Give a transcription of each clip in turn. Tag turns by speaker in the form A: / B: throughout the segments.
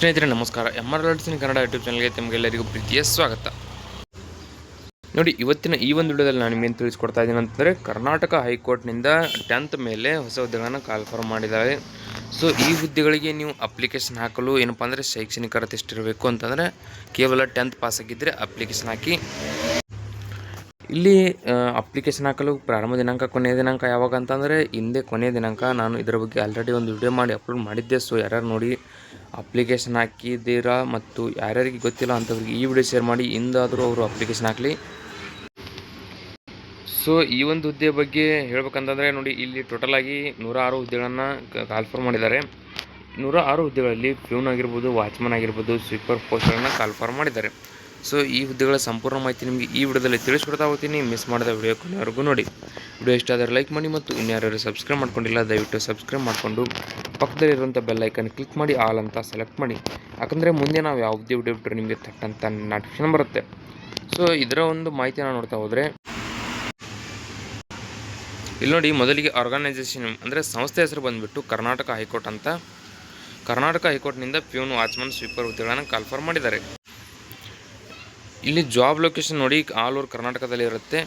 A: ಸ್ನೇಹಿತರೆ ನಮಸ್ಕಾರ. MR Learning Kannada YouTube ಚಾನಲ್ಗೆ ತಮಗೆಲ್ಲರಿಗೂ ಪ್ರೀತಿಯ ಸ್ವಾಗತ. ನೋಡಿ, ಇವತ್ತಿನ ಈ ಒಂದು ವಿಡಿಯೋದಲ್ಲಿ ನಾನು ನಿಮಗೆ ತಿಳಿಸ್ಕೊಡ್ತಾ ಇದ್ದೀನಿ ಅಂತಂದರೆ, ಕರ್ನಾಟಕ ಹೈಕೋರ್ಟ್ನಿಂದ 10th ಮೇಲೆ ಹೊಸ ಹುದ್ದೆಗಳನ್ನು ಕಾಲ್ಫಾರ್ಮ್ ಮಾಡಿದ್ದಾರೆ. ಸೊ ಈ ಹುದ್ದೆಗಳಿಗೆ ನೀವು ಅಪ್ಲಿಕೇಶನ್ ಹಾಕಲು ಏನಪ್ಪ ಅಂದರೆ ಶೈಕ್ಷಣಿಕ ಅರ್ಹತೆ ಎಷ್ಟಿರಬೇಕು ಅಂತಂದರೆ ಕೇವಲ 10th ಪಾಸ್ ಆಗಿದ್ದರೆ ಅಪ್ಲಿಕೇಶನ್ ಹಾಕಿ. ಇಲ್ಲಿ ಅಪ್ಲಿಕೇಶನ್ ಹಾಕಲು ಪ್ರಾರಂಭ ದಿನಾಂಕ ಕೊನೆಯ ದಿನಾಂಕ ಯಾವಾಗ ಅಂತಂದರೆ ಹಿಂದೆ ಕೊನೆಯ ದಿನಾಂಕ. ನಾನು ಇದರ ಬಗ್ಗೆ ಆಲ್ರೆಡಿ ಒಂದು ವಿಡಿಯೋ ಮಾಡಿ ಅಪ್ಲೋಡ್ ಮಾಡಿದ್ದೆ. ಸೊ ಯಾರ್ಯಾರು ನೋಡಿ ಅಪ್ಲಿಕೇಶನ್ ಹಾಕಿದ್ದೀರಾ ಮತ್ತು ಯಾರ್ಯಾರಿಗೆ ಗೊತ್ತಿಲ್ಲ ಅಂಥವ್ರಿಗೆ ಈ ವಿಡಿಯೋ ಶೇರ್ ಮಾಡಿ, ಇಂದಾದರೂ ಅವರು ಅಪ್ಲಿಕೇಶನ್ ಹಾಕಲಿ. ಸೊ ಈ ಒಂದು ಹುದ್ದೆ ಬಗ್ಗೆ ಹೇಳ್ಬೇಕಂತಂದರೆ ನೋಡಿ, ಇಲ್ಲಿ ಟೋಟಲ್ ಆಗಿ 106 ಹುದ್ದೆಗಳನ್ನು ಕಾಲ್ಫಾರ್ಮ್ ಮಾಡಿದ್ದಾರೆ. 106 ಹುದ್ದೆಗಳಲ್ಲಿ ಪ್ಯೂನ್ ಆಗಿರ್ಬೋದು, ವಾಚ್ಮನ್ ಆಗಿರ್ಬೋದು, ಸ್ವೀಪರ್ ಪೋಸ್ಟ್ಗಳನ್ನು ಕಾಲ್ಫಾರ್ಮ್ ಮಾಡಿದ್ದಾರೆ. ಸೊ ಈ ಹುದ್ದೆಗಳ ಸಂಪೂರ್ಣ ಮಾಹಿತಿ ನಿಮಗೆ ಈ ವಿಡಿಯೋದಲ್ಲಿ ತಿಳಿಸ್ಕೊಡ್ತಾ ಹೋಗ್ತೀನಿ. ಮಿಸ್ ಮಾಡಿದ ವಿಡಿಯೋ ಕೊನೆವರೆಗೂ ನೋಡಿ. ವಿಡಿಯೋ ಇಷ್ಟ ಆದರೆ ಲೈಕ್ ಮಾಡಿ ಮತ್ತು ಇನ್ಯಾರು ಸಬ್ಸ್ಕ್ರೈಬ್ ಮಾಡ್ಕೊಂಡಿಲ್ಲ ದಯವಿಟ್ಟು ಸಬ್ಸ್ಕ್ರೈಬ್ ಮಾಡಿಕೊಂಡು ಪಕ್ಕದಲ್ಲಿರುವಂಥ ಬೆಲ್ ಐಕನ್ ಕ್ಲಿಕ್ ಮಾಡಿ ಆಲ್ ಅಂತ ಸೆಲೆಕ್ಟ್ ಮಾಡಿ. ಯಾಕಂದರೆ ಮುಂದೆ ನಾವು ಯಾವುದೇ ವಿಡಿಯೋ ಬಿಟ್ಟರೆ ನಿಮಗೆ ತಟ್ಟಂತ ನೋಟಿಫಿಕೇಶನ್ ಬರುತ್ತೆ. ಸೊ ಇದರ ಒಂದು ಮಾಹಿತಿ ನಾವು ನೋಡ್ತಾ ಹೋದರೆ, ಇಲ್ಲಿ ನೋಡಿ, ಮೊದಲಿಗೆ ಆರ್ಗನೈಸೇಷನ್ ಅಂದರೆ ಸಂಸ್ಥೆ ಹೆಸರು ಬಂದುಬಿಟ್ಟು ಕರ್ನಾಟಕ ಹೈಕೋರ್ಟ್ ಅಂತ. ಕರ್ನಾಟಕ ಹೈಕೋರ್ಟ್ನಿಂದ ಪ್ಯೂನ್, ವಾಚ್ಮನ್, ಸ್ವೀಪರ್ ಹುದ್ದೆಗಳನ್ನು ಕಾಲ್ಫಾರ್ಮ್ ಮಾಡಿದ್ದಾರೆ. ಇಲ್ಲಿ ಜಾಬ್ ಲೊಕೇಶನ್ ನೋಡಿ ಆಲ್ ಓವರ್ ಕರ್ನಾಟಕದಲ್ಲಿ ಇರುತ್ತೆ.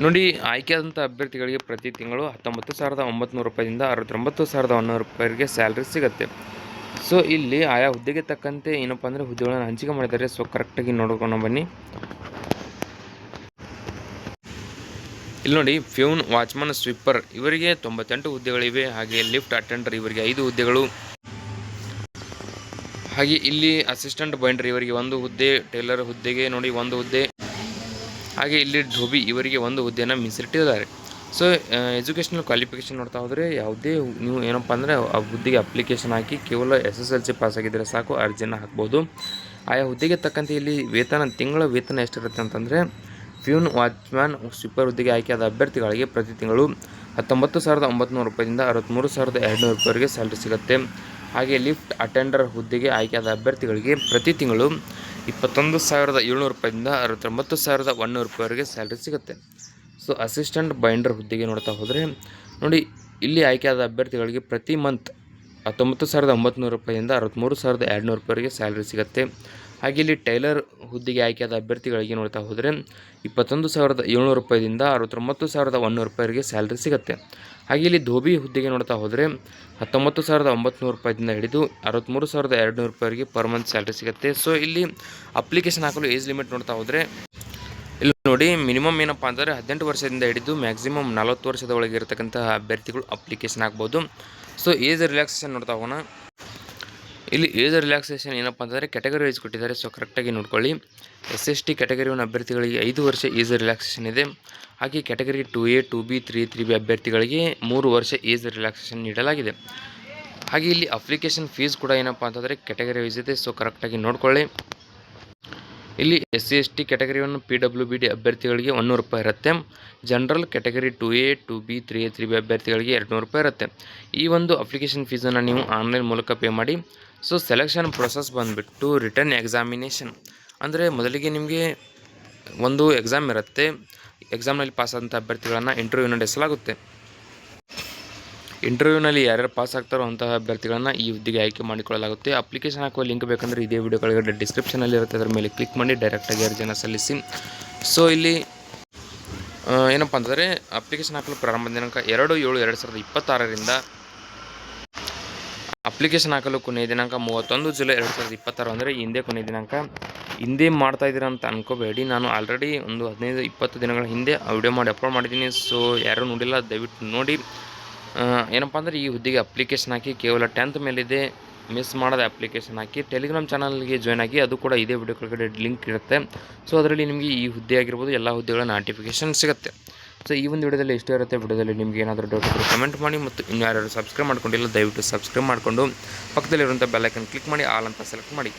A: ನೋಡಿ, ಆಯ್ಕೆಯಾದಂಥ ಅಭ್ಯರ್ಥಿಗಳಿಗೆ ಪ್ರತಿ ತಿಂಗಳು 19,900 ರೂಪಾಯಿಂದ 69,100 ರೂಪಾಯಿಗೆ ಸ್ಯಾಲ್ರಿ ಸಿಗುತ್ತೆ. ಸೊ ಇಲ್ಲಿ ಆಯಾ ಹುದ್ದೆಗೆ ತಕ್ಕಂತೆ ಏನಪ್ಪ ಅಂದರೆ ಹುದ್ದೆಗಳನ್ನು ಹಂಚಿಕೆ ಮಾಡಿದ್ದಾರೆ. ಸೊ ಕರೆಕ್ಟಾಗಿ ನೋಡ್ಕೊಂಡು ಬನ್ನಿ. ಇಲ್ಲಿ ನೋಡಿ, ಪ್ಯೂನ್, ವಾಚ್ಮನ್, ಸ್ವೀಪರ್ ಇವರಿಗೆ 98 ಹುದ್ದೆಗಳಿವೆ. ಹಾಗೆ ಲಿಫ್ಟ್ ಅಟೆಂಡರ್ ಇವರಿಗೆ 5 ಹುದ್ದೆಗಳು. ಹಾಗೆ ಇಲ್ಲಿ ಅಸಿಸ್ಟೆಂಟ್ ಬೈಂಡರ್ ಇವರಿಗೆ 1 ಹುದ್ದೆ, ಟೇಲರ್ ಹುದ್ದೆಗೆ ನೋಡಿ 1 ಹುದ್ದೆ. ಹಾಗೆ ಇಲ್ಲಿ ಧೋಬಿ ಇವರಿಗೆ 1 ಹುದ್ದೆಯನ್ನು ಮೀಸಲಿಟ್ಟಿದ್ದಾರೆ. ಸೊ ಎಜುಕೇಷನಲ್ ಕ್ವಾಲಿಫಿಕೇಷನ್ ನೋಡ್ತಾ ಹೋದರೆ ಯಾವುದೇ ನೀವು ಏನಪ್ಪ ಅಂದರೆ ಆ ಹುದ್ದೆಗೆ ಅಪ್ಲಿಕೇಶನ್ ಹಾಕಿ ಕೇವಲ SSLC ಪಾಸ್ ಆಗಿದ್ದರೆ ಸಾಕು, ಅರ್ಜಿಯನ್ನು ಹಾಕ್ಬೋದು. ಆಯಾ ಹುದ್ದೆಗೆ ತಕ್ಕಂತೆ ಇಲ್ಲಿ ತಿಂಗಳ ವೇತನ ಎಷ್ಟಿರುತ್ತೆ ಅಂತಂದರೆ, ಪ್ಯೂನ್, ವಾಚ್ಮ್ಯಾನ್, ಸ್ವೀಪರ್ ಹುದ್ದೆಗೆ ಆಯ್ಕೆಯಾದ ಅಭ್ಯರ್ಥಿಗಳಿಗೆ ಪ್ರತಿ ತಿಂಗಳು 19,900 ರೂಪಾಯಿಂದ 63,200 ರೂಪಾಯಿವರೆಗೆ ಸ್ಯಾಲ್ರಿ ಸಿಗುತ್ತೆ. ಹಾಗೆ ಲಿಫ್ಟ್ ಅಟೆಂಡರ್ ಹುದ್ದೆಗೆ ಆಯ್ಕೆಯಾದ ಅಭ್ಯರ್ಥಿಗಳಿಗೆ ಪ್ರತಿ ತಿಂಗಳು 21,700 ರೂಪಾಯಿಂದ 69,100 ರೂಪಾಯಿವರೆಗೆ ಸ್ಯಾಲ್ರಿ ಸಿಗುತ್ತೆ. ಸೊ ಅಸಿಸ್ಟೆಂಟ್ ಬೈಂಡರ್ ಹುದ್ದೆಗೆ ನೋಡ್ತಾ ಹೋದರೆ ನೋಡಿ, ಇಲ್ಲಿ ಆಯ್ಕೆಯಾದ ಅಭ್ಯರ್ಥಿಗಳಿಗೆ ಪ್ರತಿ ಮಂತ್ 19,900 ರೂಪಾಯಿಂದ 63,200 ರೂಪಾಯಿವರೆಗೆ ಸ್ಯಾಲ್ರಿ ಸಿಗುತ್ತೆ. ಹಾಗೆ ಇಲ್ಲಿ ಟೈಲರ್ ಹುದ್ದೆಗೆ ಆಯ್ಕೆಯಾದ ಅಭ್ಯರ್ಥಿಗಳಿಗೆ ನೋಡ್ತಾ ಹೋದರೆ 21,700 ರೂಪಾಯಿಂದ 69,100 ರೂಪಾಯಿವರೆಗೆ ಸ್ಯಾಲ್ರಿ ಸಿಗುತ್ತೆ. ಹಾಗೆ ಇಲ್ಲಿ ಧೋಬಿ ಹುದ್ದೆಗೆ ನೋಡ್ತಾ ಹೋದರೆ 19,900 ರೂಪಾಯಿಂದ ಹಿಡಿದು 63,200 ರೂಪಾಯಿವರೆಗೆ ಪರ್ ಮಂತ್ ಸ್ಯಾಲ್ರಿ ಸಿಗುತ್ತೆ. ಸೊ ಇಲ್ಲಿ ಅಪ್ಲಿಕೇಶನ್ ಹಾಕಲು ಏಜ್ ಲಿಮಿಟ್ ನೋಡ್ತಾ ಹೋದರೆ, ಇಲ್ಲಿ ನೋಡಿ, ಮಿನಿಮಮ್ ಏನಪ್ಪ ಅಂದರೆ 18 ವರ್ಷದಿಂದ ಹಿಡಿದು ಮ್ಯಾಕ್ಸಿಮಮ್ 40 ವರ್ಷದ ಒಳಗೆ ಇರತಕ್ಕಂತಹ ಅಭ್ಯರ್ಥಿಗಳು ಅಪ್ಲಿಕೇಶನ್ ಹಾಕ್ಬೋದು. ಸೊ ಏಜ್ ರಿಲ್ಯಾಕ್ಸೇಷನ್ ನೋಡ್ತಾ ಹೋಗೋಣ. ಇಲ್ಲಿ ಏಜ್ ರಿಲ್ಯಾಕ್ಸೇಷನ್ ಏನಪ್ಪ ಅಂತಂದರೆ ಕ್ಯಾಟಗರಿ ವೈಸ್ ಕೊಟ್ಟಿದ್ದಾರೆ. ಸೊ ಕರೆಕ್ಟಾಗಿ ನೋಡ್ಕೊಳ್ಳಿ. SST ಕ್ಯಾಟಗರಿ 1 ಅಭ್ಯರ್ಥಿಗಳಿಗೆ 5 ವರ್ಷ ಏಜ್ ರಿಲ್ಯಾಕ್ಸೇಷನ್ ಇದೆ. ಹಾಗೆ ಕ್ಯಾಟಗರಿ 2A, 2B, 3B ಅಭ್ಯರ್ಥಿಗಳಿಗೆ 3 ವರ್ಷ ಏಜ್ ರಿಲ್ಯಾಕ್ಸೇಷನ್ ನೀಡಲಾಗಿದೆ. ಹಾಗೆ ಇಲ್ಲಿ ಅಪ್ಲಿಕೇಶನ್ ಫೀಸ್ ಕೂಡ ಏನಪ್ಪ ಅಂತಂದರೆ ಕ್ಯಾಟಗರಿ ವೈಸ್ ಇದೆ. ಸೊ ಕರೆಕ್ಟಾಗಿ ನೋಡ್ಕೊಳ್ಳಿ. ಇಲ್ಲಿ SC/ST ಕ್ಯಾಟಗರಿ 1 PWBD ಅಭ್ಯರ್ಥಿಗಳಿಗೆ 100 ರೂಪಾಯಿ ಇರುತ್ತೆ. General category 2A, 2B, 3A, 3B ಅಭ್ಯರ್ಥಿಗಳಿಗೆ 200 ರೂಪಾಯಿ ಇರುತ್ತೆ. ಈ ಒಂದು ಅಪ್ಲಿಕೇಶನ್ ಫೀಸನ್ನು ನೀವು ಆನ್ಲೈನ್ ಮೂಲಕ ಪೇ ಮಾಡಿ. ಸೊ ಸೆಲೆಕ್ಷನ್ ಪ್ರೊಸೆಸ್ ಬಂದುಬಿಟ್ಟು ರಿಟರ್ನ್ ಎಕ್ಸಾಮಿನೇಷನ್ ಅಂದರೆ ಮೊದಲಿಗೆ ನಿಮಗೆ ಒಂದು ಎಕ್ಸಾಮ್ ಇರುತ್ತೆ. ಎಕ್ಸಾಮ್ನಲ್ಲಿ ಪಾಸ್ ಆದಂಥ ಅಭ್ಯರ್ಥಿಗಳನ್ನು ಇಂಟರ್ವ್ಯೂನ ನಡೆಸಲಾಗುತ್ತೆ. ಇಂಟರ್ವ್ಯೂನಲ್ಲಿ ಯಾರ್ಯಾರು ಪಾಸ್ ಆಗ್ತಾರೋ ಅಂತಹ ಅಭ್ಯರ್ಥಿಗಳನ್ನು ಈ ಹುದ್ದೆಗೆ ಆಯ್ಕೆ ಮಾಡಿಕೊಳ್ಳಲಾಗುತ್ತೆ. ಅಪ್ಲಿಕೇಶನ್ ಹಾಕುವ ಲಿಂಕ್ ಬೇಕಂದರೆ ಇದೇ ವಿಡಿಯೋ ಕೆಳಗಡೆ ಡಿಸ್ಕ್ರಿಪ್ಷನಲ್ಲಿ ಇರುತ್ತೆ, ಅದರ ಮೇಲೆ ಕ್ಲಿಕ್ ಮಾಡಿ ಡೈರೆಕ್ಟಾಗಿ ಅರ್ಜಿಯನ್ನು ಸಲ್ಲಿಸಿ. ಸೊ ಇಲ್ಲಿ ಏನಪ್ಪ ಅಂತಂದರೆ ಅಪ್ಲಿಕೇಶನ್ ಹಾಕಲು ಪ್ರಾರಂಭ ದಿನಾಂಕ 2/7/2026ರಿಂದ ಅಪ್ಲಿಕೇಶನ್ ಹಾಕಲು ಕೊನೆಯ ದಿನಾಂಕ 31 ಜುಲೈ 2026 ಅಂದರೆ ಹಿಂದೆ ಕೊನೆಯ ದಿನಾಂಕ. ಹಿಂದೆ ಮಾಡ್ತಾ ಇದ್ದೀರಾ ಅಂತ ಅನ್ಕೋಬೇಡಿ. ನಾನು ಆಲ್ರೆಡಿ ಒಂದು 15-20 ದಿನಗಳ ಹಿಂದೆ ವಿಡಿಯೋ ಮಾಡಿ ಅಪ್ಲೋಡ್ ಮಾಡಿದ್ದೀನಿ. ಸೊ ಯಾರೂ ನೋಡಿಲ್ಲ, ದಯವಿಟ್ಟು ನೋಡಿ. ಏನಪ್ಪ ಅಂದರೆ ಈ ಹುದ್ದೆಗೆ ಅಪ್ಲಿಕೇಶನ್ ಹಾಕಿ ಕೇವಲ 10th ಮೇಲಿದೆ. ಮಿಸ್ ಮಾಡದೆ ಅಪ್ಲಿಕೇಶನ್ ಹಾಕಿ ಟೆಲಿಗ್ರಾಮ್ ಚಾನಲ್ಗೆ ಜಾಯ್ನ್ ಆಗಿ, ಅದು ಕೂಡ ಇದೇ ವಿಡಿಯೋ ಕೆಳಗಡೆ ಲಿಂಕ್ ಇರುತ್ತೆ. ಸೊ ಅದರಲ್ಲಿ ನಿಮಗೆ ಈ ಹುದ್ದೆ ಆಗಿರ್ಬೋದು ಎಲ್ಲ ಹುದ್ದೆಗಳ ನೋಟಿಫಿಕೇಷನ್ ಸಿಗುತ್ತೆ. ಸೊ ಈ ಒಂದು ವಿಡಿಯೋದಲ್ಲಿ ಇಷ್ಟ ಇರುತ್ತೆ. ವಿಡಿಯೋದಲ್ಲಿ ನಿಮಗೆ ಏನಾದರೂ ಡೌಟ್ ಇದ್ದರೆ ಕಮೆಂಟ್ ಮಾಡಿ ಮತ್ತು ಇನ್ಯಾರು ಸಬ್ಸ್ಕ್ರೈಬ್ ಮಾಡ್ಕೊಂಡಿಲ್ಲ ದಯವಿಟ್ಟು ಸಬ್ಸ್ಕ್ರೈಬ್ ಮಾಡಿಕೊಂಡು ಪಕ್ಕದಲ್ಲಿರುವಂಥ ಬೆಲ್ ಐಕನ್ ಕ್ಲಿಕ್ ಮಾಡಿ ಆಲ್ ಅಂತ ಸೆಲೆಕ್ಟ್ ಮಾಡಿ.